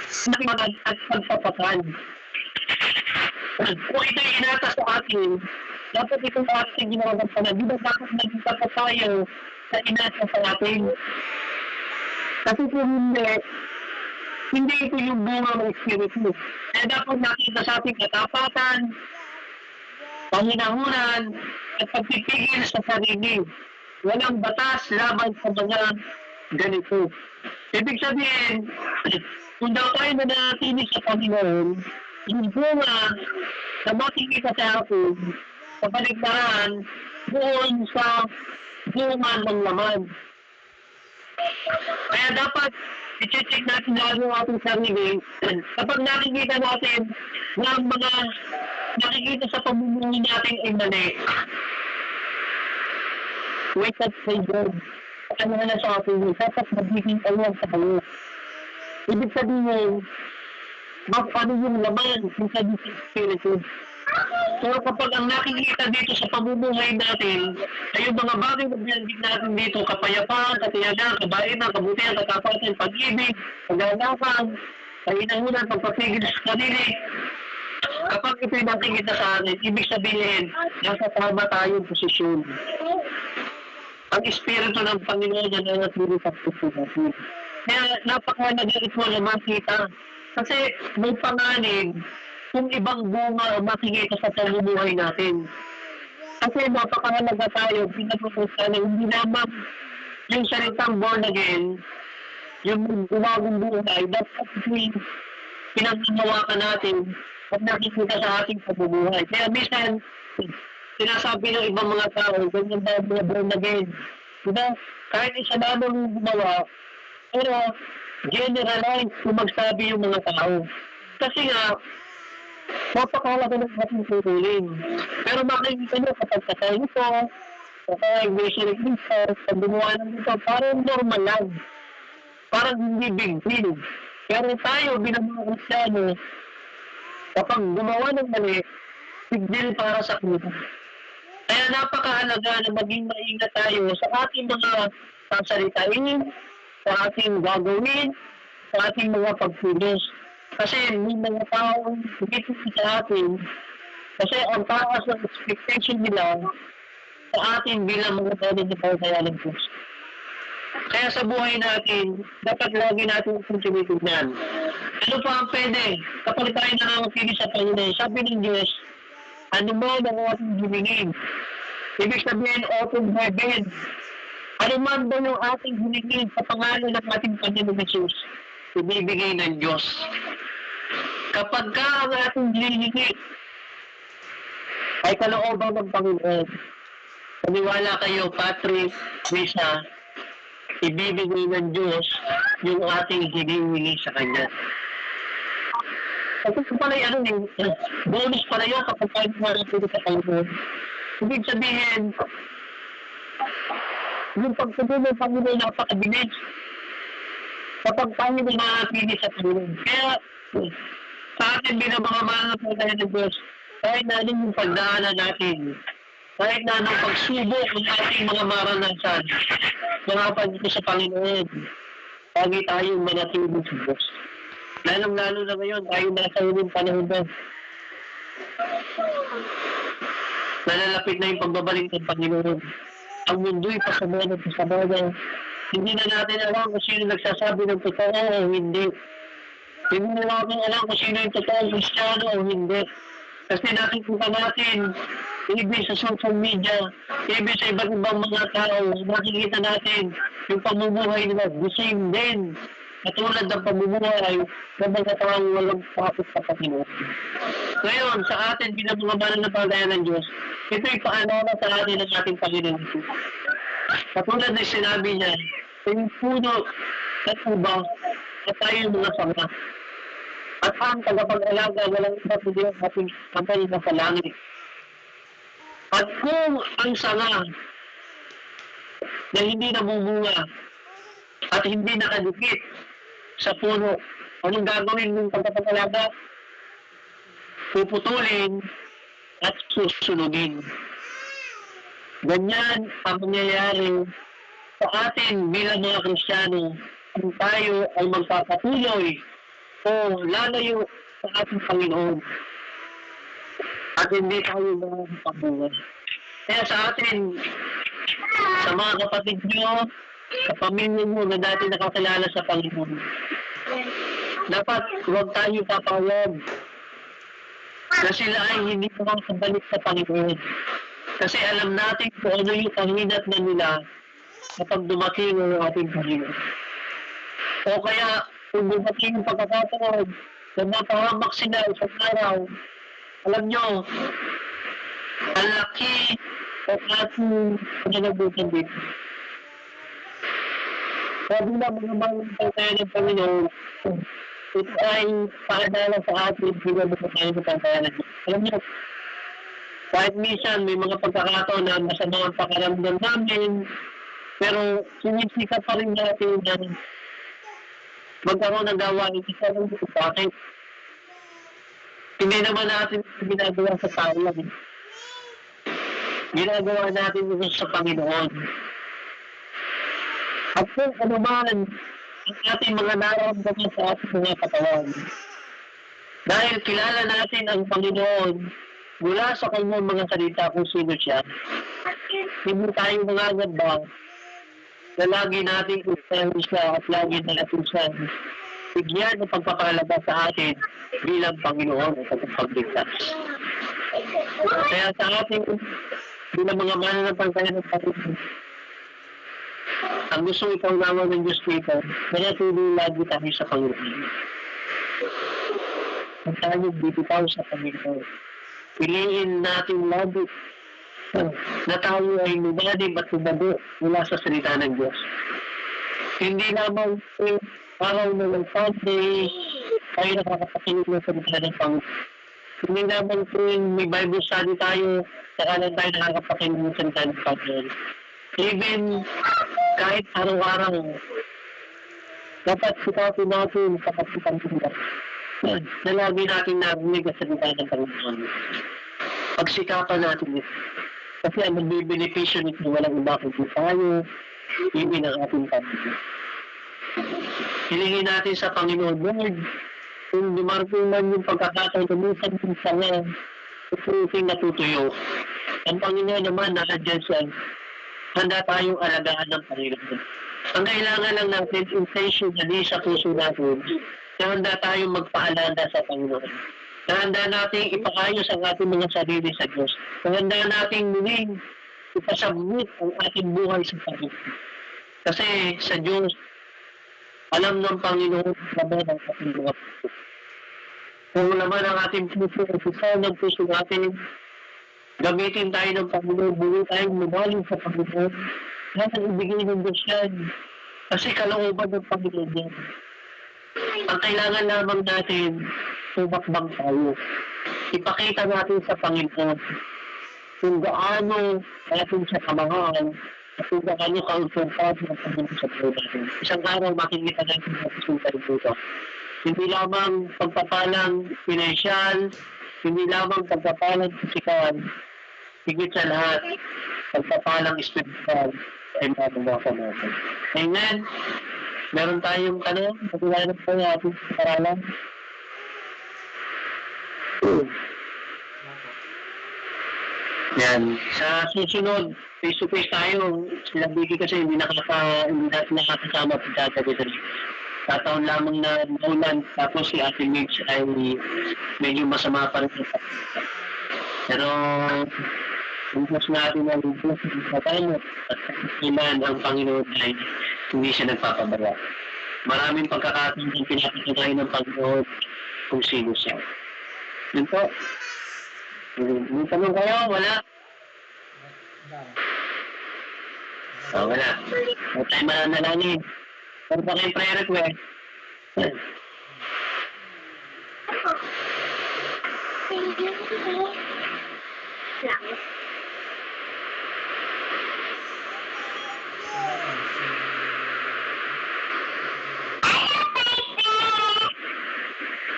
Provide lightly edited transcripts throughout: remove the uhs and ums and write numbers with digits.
nakikinig at pagpapatan. Kung ito'y inata sa atin, dapat itong ating ginagampanan. Di ba dapat nagkita tayo sa inata sa atin? Kasi kung hindi ito yung bunga ng Espiritu. Kaya dapat nakita sa ating katapatan, panginahunan, at pagpipigil sa sarili. Walang batas laban sa mga ganito. Ibig sabihin, kung daw tayo nanatili sa Panginoon, yung bunga na makikita sa atin, sa balikbaran, doon sa bunga ng laman. Kaya dapat i-check natin lalo ang ating sarili. Kapag nakikita natin na ang mga nakikita sa pamumuhay natin ay mali, wake up kay God. Ano na sa atin, dapat magiging aware sa kayo. Ibig sabihin, ano yung laman kung sa Espiritu. So kapag ang nakikita dito sa pamumuhay natin ay yung mga bagay na binanggit natin dito, kapayapaan, katiyagan, kabaitan, kabutihan, katapatan, pag-ibig, pag-anakan, kahinahunan, pagpapigil sa kanili. Kapag ito'y nakikita sa atin, ibig sabihin, nasa tama tayong posisyon. Ang Espiritu ng Panginoon na nanatili sa puso natin. Kaya napakahalaga ito na makita. Kasi may panganib kung ibang bunga makikita sa pamumuhay natin. Kasi napakahalaga tayo, pinag-usapan na hindi naman yung salitang born again, yung gumagong buhay, dapat pinag-umawakan natin at nakikita sa ating pamumuhay. Kaya minsan, sinasabi ng ibang mga tao, ganyan daw mga born again. Diba? Kahit isa lamang gumawa, pero generalize kung magsabi yung mga tao. Kasi nga, napakahalaga ng ating tutuling. Pero makikita nyo kapag kasay nito, kapag vision of Jesus, pag gumawa ng ito, parang normal lang. Parang hindi big deal. Pero tayo, bilang mga Kristiyano, kapag gumawa ng mali, big deal para sa kita. Kaya napakahalaga na maging maingat tayo sa ating mga sasalitain, sa ating gagawin, sa ating mga pagpulos. Kasi may mga taong dito sa atin, kasi ang taas ng expectation nila sa atin bilang mga tao na kaya ng Diyos. Kaya sa buhay natin, dapat lagi natin tinitignan. Ano pa ang pwede? Kapag tayo nanangatili sa Panginoon, sabi ng Diyos, ano man ang ating hiningin? Ibig sabihin, open heaven. Ano man ba yung ating hiningin sa pangalan ng ating Panginoon Jesus? Ibibigay ng Diyos. Kapag ka ang ating hiningin ay kalooban ng Panginoon, paniwala kayo, Patrick, Lisa, ibibigay ng Diyos yung ating hiningi sa Kanya. Kasi pala yung bonus pala yun kapag tayo marapili sa Panginoon. Ibig sabihin, yung pagsabi ng Panginoon napakabilis kapag tayo marapili sa Panginoon. Kaya, sa atin bilang mga mananampalataya ng Diyos, kahit na anong yung pagdaanan natin, kahit na anong pagsubok ng ating mga maranasan, mga pagdito sa Panginoon, lagi tayong manatili sa Diyos. Lalong-lalo na ngayon, tayo nasa uling panahon na. Nalalapit na yung pagbabalik ng Panginoon. Ang mundo'y pasabayan at pasabayan. Hindi na natin alam kung sino nagsasabi ng totoo o hindi. Hindi na natin alam kung sino yung totoong Kristiyano o hindi. Kasi nakikita natin, ibig sa social media, ibig sa iba't ibang mga tao, nakikita natin yung pamumuhay nila, the same din. Katulad ng pamumuhay ng mga taong walang pakit sa Panginoon. Ngayon, sa atin, bilang mga mananampalataya ng Diyos, ito'y paalala sa atin ng ating Panginoon. Katulad ng sinabi niya, yung puno at uba at tayo mga sanga. At ang tagapag-alaga, walang iba kundi ang ating kamay na sa langit. At kung ang sanga na hindi nabumunga at hindi nakadikit sa puno, anong gagawin ng tagapag-alaga? Puputulin at susunugin. Ganyan ang mangyayari sa atin bilang mga Kristiyano kung tayo ay magpapatuloy o lalayo sa ating Panginoon at hindi tayo makakapagbuhay. Kaya sa atin, sa mga kapatid nyo, sa pamilya mo na dati nakakilala sa Panginoon, dapat huwag tayo papawag na sila ay hindi makakabalik sa Panginoon. Kasi alam natin kung ano yung panghinat na nila kapag dumating ang ating Panginoon. O kaya, kung dumating yung pagkakataon na mapahamak sila isang araw, alam nyo, ang laki at ating pananagutan dito. Sabi na mga mga tayo ng Panginoon, ito ay paadala sa atin bilang mga tayo ng pantayan. Alam nyo, kahit minsan may mga pagkakataon na masama ang pakaramdam namin, pero sinisikap pa rin natin na magkaroon ng gawain. Isa lang dito, bakit? Hindi naman natin ginagawa sa tao lang. Ginagawa natin ito sa Panginoon. At kung ano man ang ating mga nararamdaman sa ating mga katawan, dahil kilala natin ang Panginoon mula sa kanyang mga salita kung sino siya, hindi tayo mangangamba na lagi natin usahin siya at lagi natin siya bigyan ng pagpapalabas sa atin bilang Panginoon at pagpapagligtas. Kaya sa ating bilang mga mananampalataya ng Panginoon, ang gusto ipanglawan ng Diyos dito, manatili lagi tayo sa Panginoon. Ang tayo dito tayo sa Panginoon. Piliin natin lagi na tayo ay lumalim at lumago mula sa salita ng Diyos. Hindi lamang araw ng Sunday tayo nakakapakinig ng salita ng Panginoon. Hindi lamang may Bible study tayo, saka lang tayo nakakapakinig ng salita ng Panginoon. Even kahit araw-araw, dapat sikapin natin sa kapitang tulad na lagi natin narinig ang salita ng Panginoon. Pagsikapan natin ito. Kasi ang magbibenepisyo nito walang iba kung tayo, ibig ang ating pamilya. Hilingin natin sa Panginoon, Lord, kung dumarating man yung pagkakataon, tumisan yung sanga, ituting natutuyo. Ang Panginoon naman, nakadyan siya, handa tayong alagaan ng Panginoon. Ang kailangan lang natin, intentionally sa puso natin, na handa tayong magpaalala sa Panginoon. Na handa nating ipakayos ang ating mga sarili sa Diyos. Na handa nating muling ipasabot ang ating buhay sa Panginoon. Kasi sa Diyos, alam ng Panginoon naman ang ating mga puso. Kung naman ang ating puso, ang puso ng puso natin, gamitin tayo ng Panginoon, buhay tayong lumalim sa Panginoon. Lahat ang ibigay ng Diyos yan. Kasi kalooban ng Panginoon yan. Ang kailangan lamang natin, sumakbang tayo. Ipakita natin sa Panginoon kung gaano natin siya kamahal at kung gaano kauntunpad ng Panginoon sa buhay natin. Isang araw makikita natin na resulta dito. Hindi lamang pagpapalang pinansyal, hindi lamang pagpapalang pisikal, higit sa lahat, pagpapalang spiritual ay magawa ko natin. Amen? Meron tayong patuloy po yung ating paralan. Yan. Sa susunod, face-to-face tayo. Silang bigi kasi hindi nakakasama pagkagabi dali. Tataon lamang na naulan, tapos si Ate Mitch ay medyo masama pa rin. Pero, Diyos natin ang Diyos na tayo at iman ang Panginoon ay hindi siya nagpapabala. Maraming pagkakataon yung pinapatunayan ng Panginoon kung sino siya. Yun po. May tanong kayo? Wala? Wala. Huwag tayo mananalangin. Meron pa kayong prayer request?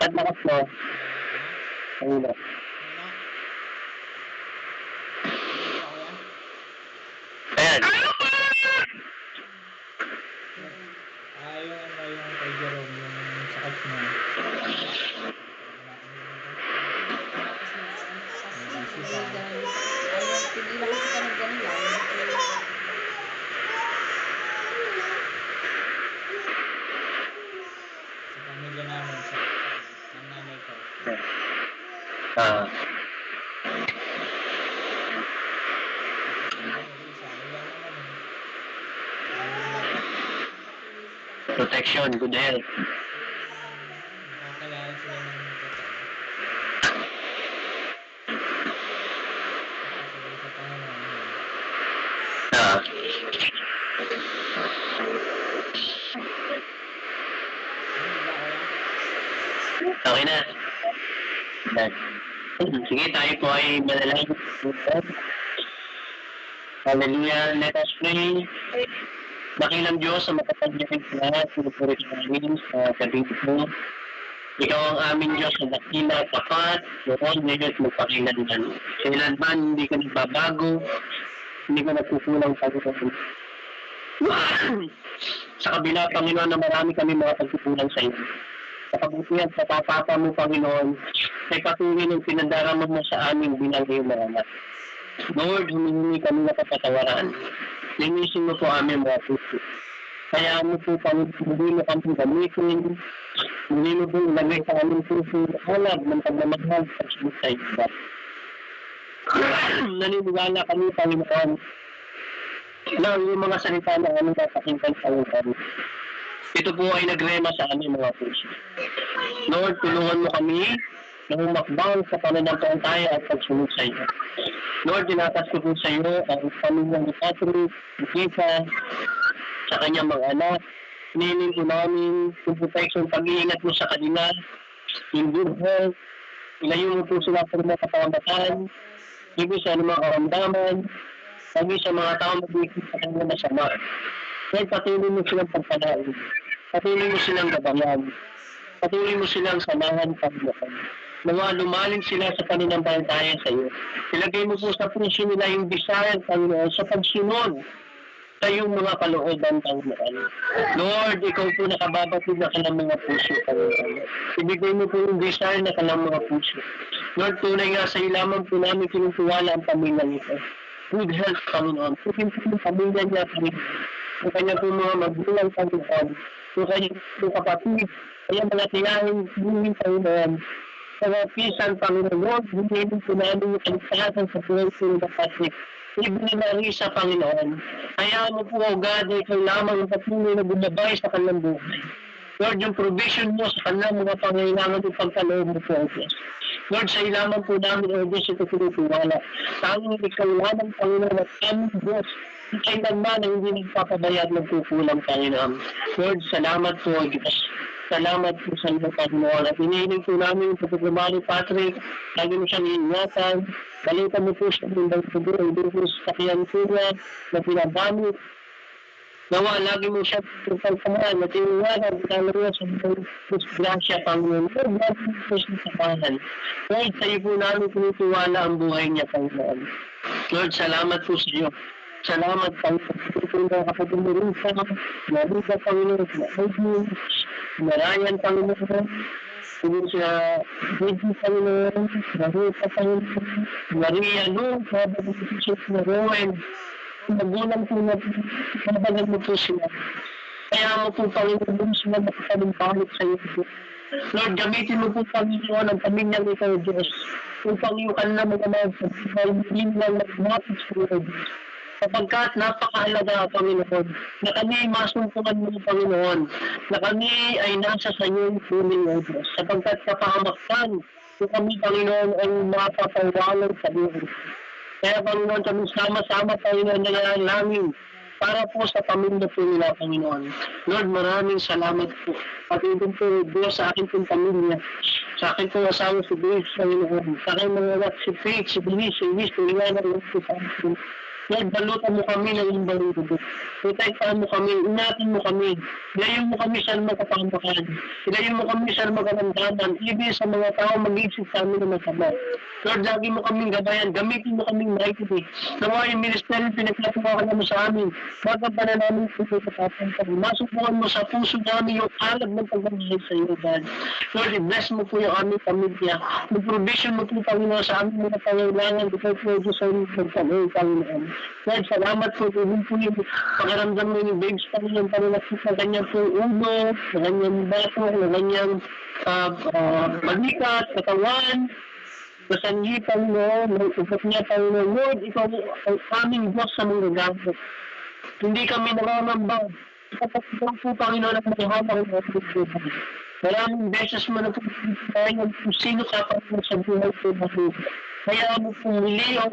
At lakas mo. Ayun. Ayan. Yung kay Jerome, yung sakit niya. Ah, protection, good health. Nakakilala sila ng totoo. Sa Panginoon yun. Ah, okay na. Sige, tayo po ay manalangin. Hallelujah, let us pray. Dakilang Diyos sa matatanggapin sa lahat, pinupurit namin sa gabi mo. Ikaw ang aming Diyos na dakila, tapat, noon, ngayon, magpakilanman. Kailanman, hindi ka nagbabago, hindi ka nagkukulang Panginoon. Sa kabila, Panginoon, na marami kami mga pagkukulang sa iyo. Sa kabutihan, sa papapa mo, Panginoon, ay patuloy ng pinandarama mo sa amin bilang iyong mga anak. Lord, humingi kami na kapatawaran. Linisin mo po aming mga puso. Kaya mo po, Panginoon, hindi mo kami gamitin, hindi mo po ilagay sa aming puso, alam ng pagmamahal sa sunod sa iba. Naniniwala kami, Panginoon, na yung mga salita na aming kapakinggan sa Panginoon. Ito po ay nagrema sa aming mga puso. Lord, tulungan mo kami na humakbang sa pananampalataya at pagsunod sa iyo. Lord, dinatas ko po sa iyo ang pamilyang ni Patrick, ni Kisa, sa kanyang mga anak. Hinihiling ko namin yung protection, pag-iingat mo sa kanila, yung good health, ilayo mo po sila sa mga kapamatan, ibig sa mga karamdaman, lagi sa mga tao mag-iikot sa kanyang masama. Lord, patuloy mo silang pagpanain, patuloy mo silang gabayan, patuloy mo silang samahan, Panginoon. Nawa lumalim sila sa pananampalataya sa iyo. Ilagay mo po sa puso nila yung desire, Panginoon, sa pagsunod sa iyong mga kalooban, Panginoon. Lord, ikaw po nakababatid na kalang mga puso, Panginoon. Ibigay mo po yung desire na kalang mga puso. Lord, tunay nga sa ilaman po namin kinutuwala ang pamilya nito. Good health, Panginoon. Putin po yung pamilya niya, Panginoon. Yung kanya po mga magulang, Panginoon. Yung kanya po kapatid, kaya mga tiyahin, buhay, Panginoon. Sa mga pisan, Panginoon, hindi po namin yung kaligtasan sa buhay po ng Patrick. Ibig na Risa, Panginoon. Kaya mo po, O God, ikaw lamang ang patuloy na bumabay sa kanilang buhay. Lord, yung provision mo sa kanilang mga pangailangan ng pagkaloob mo po, O Diyos. Lord, sa ilaman po namin, O Diyos, ito pinituwala. Tanging ikaw lamang, Panginoon, at aming Diyos. Kailanman ang hindi nagpapabayad ng kukulang, Panginoon. Lord, salamat po, O Diyos. Salamat po sa iyo, Panginoon. At inihiling po namin sa pagmamahal ni Patrick, lagi mo siyang iingatan, balitan mo po siya ng bagtubo, hindi po sa sakyan po niya, na pinagamit. Nawa, lagi mo siya pagkamaan, at iingatan, lalo niya sa grasya, Panginoon. Lord, lagi mo po siya sa kanan. Lord, sa iyo po namin pinitiwala ang buhay niya, Panginoon. Lord, salamat po sa iyo. Salamat, Panginoon, kapatid mo rin sa Marida, Panginoon, Marayan, Panginoon, siguro siya, Biddy, Panginoon, Marita, Panginoon, Maria, no, sabi ko siya na Rowan, magulang po na, mabagal mo po sila. Kaya mo po, Panginoon, sila makapalimpalik sa iyo. Lord, gamitin mo po, Panginoon, ang pamilyang ikaw, Diyos, upang yung kanilang mga mga hindi lang magmapit sa iyo, Diyos. Sapagkat napakahalaga, Panginoon, na kami masumpungan mo, Panginoon, na kami ay nasa sa iyong piling, O Diyos. Sapagkat kapahamakan kung kami, Panginoon, ay mapapawalan sa iyo. Kaya, Panginoon, kami sama-sama, Panginoon, na namin para po sa pamilya po nila, Panginoon. Lord, maraming salamat po. Pati din po, Diyos, sa akin pong pamilya, sa akin pong asawa si Dave, Panginoon, sa akin mga anak, si Faith, si Denise, si Liz, si Liana, si Samson. Lord, balutan mo kami ng iyong balutan. Protektahan mo kami, ingatan mo kami. Ilayo mo kami sa magkapangpakan. Ilayo mo kami sa magkaramdaman. Ibig sa mga tao mag-isip sa amin na masama. Lord, lagi mo kaming gabayan. Gamitin mo kaming mightily. Nawa yung ministry pinagkatuwakan mo sa amin. Magkapan na namin ito katapang kami. Masubukan mo sa puso namin yung alag ng pagmamahal sa iyo, God. Lord, i-bless mo po yung aming pamilya. Mag-provision mo po, Panginoon, sa aming mga pangailangan. Because po, Diyos, sa iyong pagkamay, Panginoon. Lord, salamat po. Tulong po yung pakaramdam mo yung babes, Panginoon, panalakit na kanyang po ulo, na kanyang bato, na kanyang magikat, katawan, kasanhi, Panginoon, may ugat niya, Panginoon. Lord, ikaw ang aming Diyos sa mga gamit. Hindi kami nararambang. Ikaw po, Panginoon, ang maghahawak ng ating buhay. Maraming beses mo na po tayo kung sino ka Panginoon sa buhay po na po. Kaya mo po muli o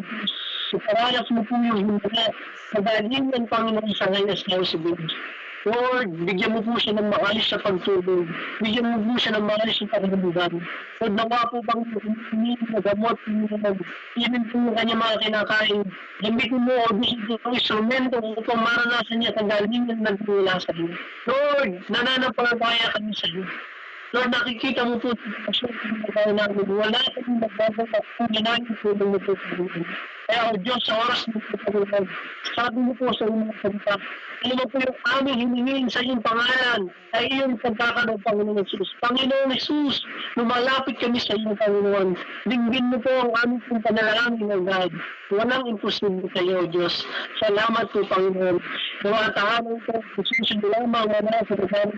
paralas mo po yung himala. Magaling ng Panginoon sa ngayon sa Diyos. Lord, bigyan mo po siya ng maalis sa pagtulog. Bigyan mo po siya ng maalis sa pagkabugan. Lord, nawa po bang hindi na gamot, even po yung kanyang mga kinakain. Gamitin mo o gusto itong instrumento upang maranasan niya ang galing ng nagmula sa iyo. Lord, nananampalataya kami sa iyo. Lord, nakikita mo po sa pagkakas namin. Wala kami nagbabasa kung ginagin po ng ito sa buhay. Kaya o Diyos, sa oras mo po sa buhay, sabi mo po sa inyong salita, ano mo po yung aming hiningin sa iyong pangalan, ay iyong pagkakalaw, Panginoon Jesus. Panginoon Jesus, lumalapit kami sa iyong Panginoon. Dinggin mo po ang aming pong panalangin ng God. Walang imposible kayo, Diyos. Salamat po, Panginoon. Gawa tahanan ko, susunod lamang wala sa pagkakalaw.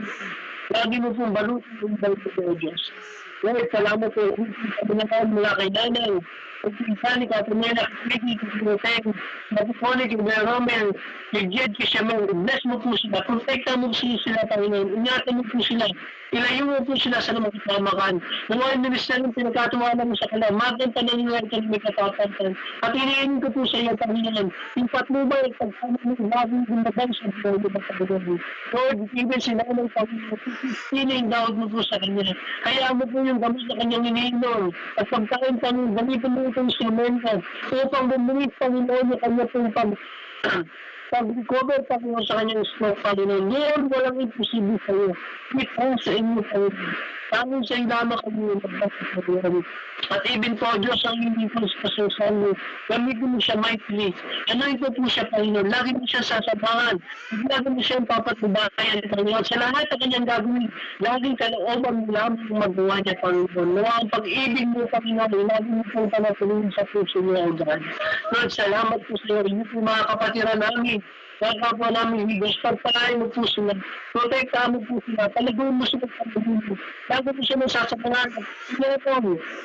Lagi mo pong balutin yung balutin ko, Diyos. Lord, salamat po. Pagkakalaw mula kay nanay. Pagkakasali ka, pumela, kiki, kiki, Mapupoli, kiki, Romel, kay Jed, kay Shamel, bless mo po sila, protekta mo sila, Panginoon, ingatan mo po sila, ilayo mo po sila sa namang kapamakan. Yung mga minister yung pinagkatuwanan mo sa kanila, maganda na nila ito may katatantan. At iniinin ko po sa iyo, Panginoon, yung patnubay at pagsama mo, laging gumabang sa buhay mo sa Panginoon. Lord, even sila ng Panginoon, sino yung dawag mo po sa kanila. Kaya mo po yung gamit na kanyang iniinom. At pagkain pa mo, gamitin mo itong instrumento upang bumungit, Panginoon, yung kanya pong pag-recover, Panginoon, sa kanyang stroke, Panginoon. Lord, walang imposible sa iyo. Ito sa inyo, Panginoon. Tanging sa iyo lamang kami yung magbasa sa Panginoon. At even po, Diyos, ang hindi po sa kasasahan mo, gamitin mo siya mightily. Ano ito po siya, Panginoon? Lagi mo siya sasabahan. Lagi mo siya papatubayan, Panginoon. Sa lahat ng kanyang gagawin, laging kalooban mo lamang magawa niya, Panginoon. Nawa ang pag-ibig mo, Panginoon, lagi mo pong panatuloyin sa puso niya, O God. Lord, salamat po sa iyo. Hindi po mga kapatiran namin. Kaya kapwa namin higos, pagpalain mo po sila. Protektahan mo po sila. Talaguin mo sila sa pagbubuhay. Lagi mo siya magsasapangan.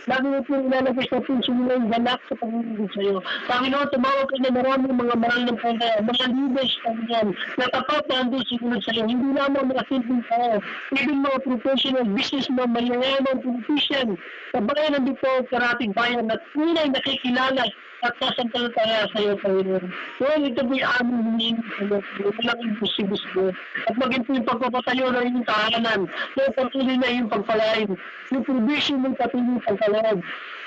Lagi mo po ilalagay sa puso nila yung galak sa pagbubuhay sa iyo. Panginoon, tumawag ka na maraming mga mahal ng pangkaya. Mga leaders, Panginoon, na tapat na andun sigurad sa iyo. Hindi lamang mga simple tao. Even mga professional, businessman, mayayaman, politician, kabayan ng dito, karating bayan, at tunay nakikilala at sasampalataya sa iyo, Panginoon. So, ito po yung aming hingin sa iyo. Walang imposible sa iyo. At maging po yung pagpapatayo na inyong tahanan. So, patuloy na yung pagpalain. Yung provision ng patuloy yung pagpalain.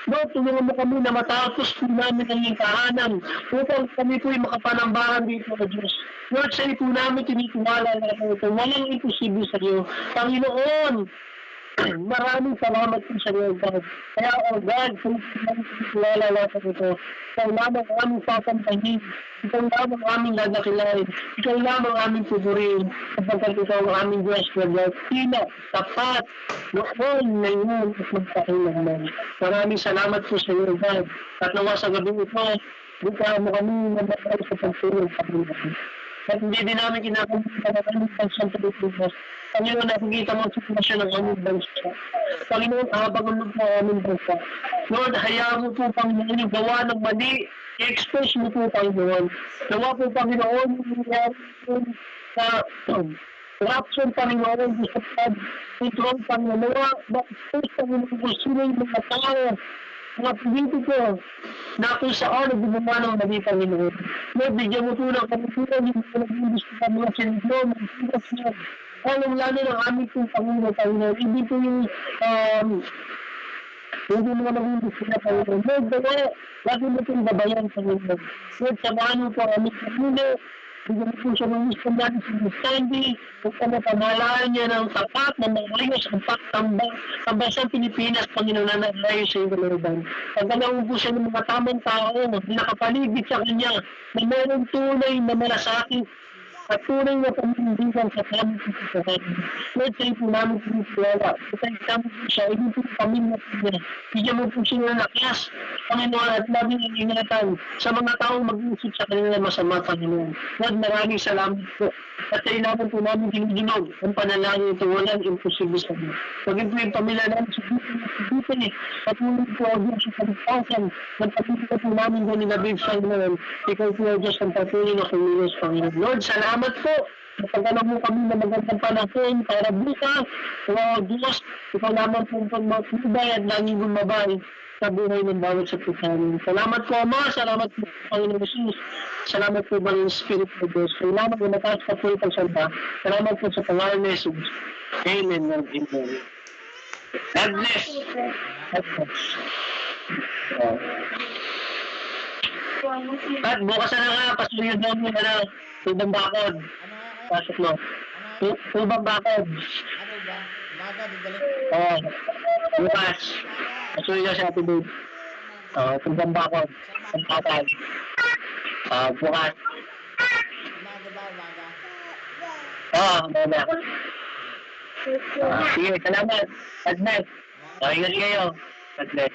Lord, tulungan mo kami na matapos po namin ang iyong tahanan upang kami po yung makapanambahan dito sa Diyos. Lord, sa iyo po namin tinitiwala na ito. Walang imposible sa iyo. Panginoon, maraming salamat po sa iyo, God. Kaya, oh God, kung wala lahat ito, ikaw lamang aming papantahin, ikaw lamang aming lalakilain, ikaw lamang aming pupurihin, sapagkat ikaw ang aming Diyos, God. Tila, tapat, noon, ngayon, at magpakailangan. Maraming salamat po sa iyo, God. At nawa sa gabi ito, buka mo kami na matay sa pagsulong sa Panginoon. At hindi din namin kinakalimutan na kami sa Santo Diyos. Panginoon, nakikita mo ang sitwasyon ng aming bansa. Panginoon, abangan mo po ang aming bansa. Lord, hayaan mo po, Panginoon, yung gawa ng mali. I-expose mo po, Panginoon. Gawa po, Panginoon, yung nangyari sa corruption, Panginoon, sa pag-control, Panginoon. Ma-expose, Panginoon, kung sino yung mga tao, mga politiko, na kung saan gumawa ng mali, Panginoon. Lord, bigyan mo po ng kaputunan, yung nag-imbis na mga siniglo, mga siniglo, lalo ng aming pong Panginoon. Hindi po yung hindi mga nag-imbis na Panginoon. Lord, lagi mo pong babayan, Panginoon. Lord, sabahan mo po ang aming Panginoon. Bigyan mo po siya ng wisdom natin sa understanding, kung ano pamahalaan niya ng tapat, na maayos ang pambasang Pilipinas, Panginoon, na nalayo sa iyo, Lord. Pagdalaw po siya ng mga tamang tao, nakapaligid sa kanya, na mayroong tunay na malasakit at tunay na panindigan sa kami sa kanya. Lord, kayo po namin pinipilala. Kapag kami po siya, hindi po pamilya po niya. Bigyan mo po siya ng lakas, Panginoon, at labing ang ingatan sa mga taong mag-iisip sa kanila masama, Panginoon. Lord, maraming salamat po. At kailangan po namin hinihinog ang panalangin ito. Walang imposible sa mga. Maging po yung pamilya namin subutin eh. Patuloy po ang Diyos sa kaligtasan. Nagpatuloy po namin doon nila Big Sign naman. Ikaw po ang Diyos ang patuloy na kumilos, Panginoon. Lord, salamat po. Napagdala mo kami na magandang panahon para bukas. O Diyos, ikaw naman po ang pagmatubay at laging gumabay sa buhay ng bawat sa pagkain. Salamat po, Ama. Salamat po, Panginoon Jesus. Salamat po, Panginoon Spirit of God. Salamat po, mataas pa po itong salba. Salamat po sa pangalan ni Jesus. Amen and amen. God bless. God bless. At bukas na nga, pasuyo daw mo na tubang bakod. Ano nga kaya? Pasok mo. Ano? Tubang bakod. Ano ba? Baga, didalik. Oo. Bukas. Pasuyo daw sa ating babe. Tubang bakod. Ang bakod. Bukas. Umaga ba? Umaga. Mama. Sige, salamat. God bless. Ingat kayo. God bless.